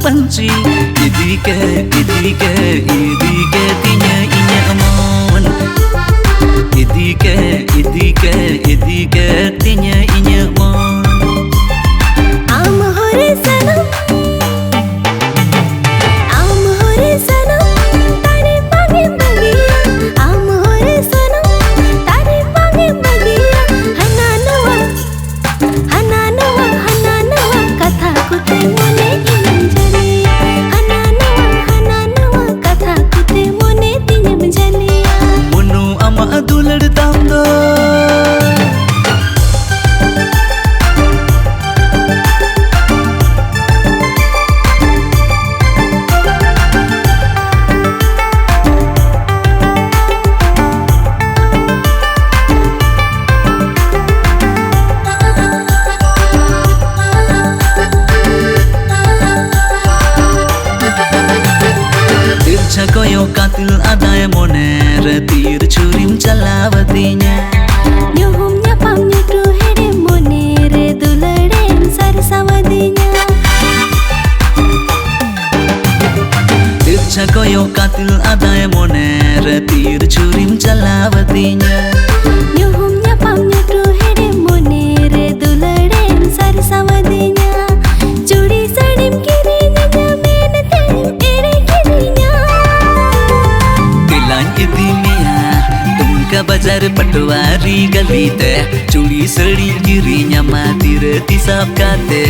panci idike tinya inya amon idike tinya inya amon am hore sanam tare page bagiya am hore sanam tare page bagiya hananawa katha kute mone inyam jaliya hananawa katha kute mone inyam jaliya monu ama adular tamdo Koyo katil adai moner tir churim chalawatinya nyuhum nyapam nyutu hede monere duladem sarsawadinya tircha koyo katil adai moner tir churim chalawatinya nyuhum nyapam nyutu hede monere duladem sarsawadinya chudi sadim kirinya menate ere kirinya तुमका बाजार पटवारी गली ते चूड़ी सड़ी गिरी न्यामा तीर तिसाब काते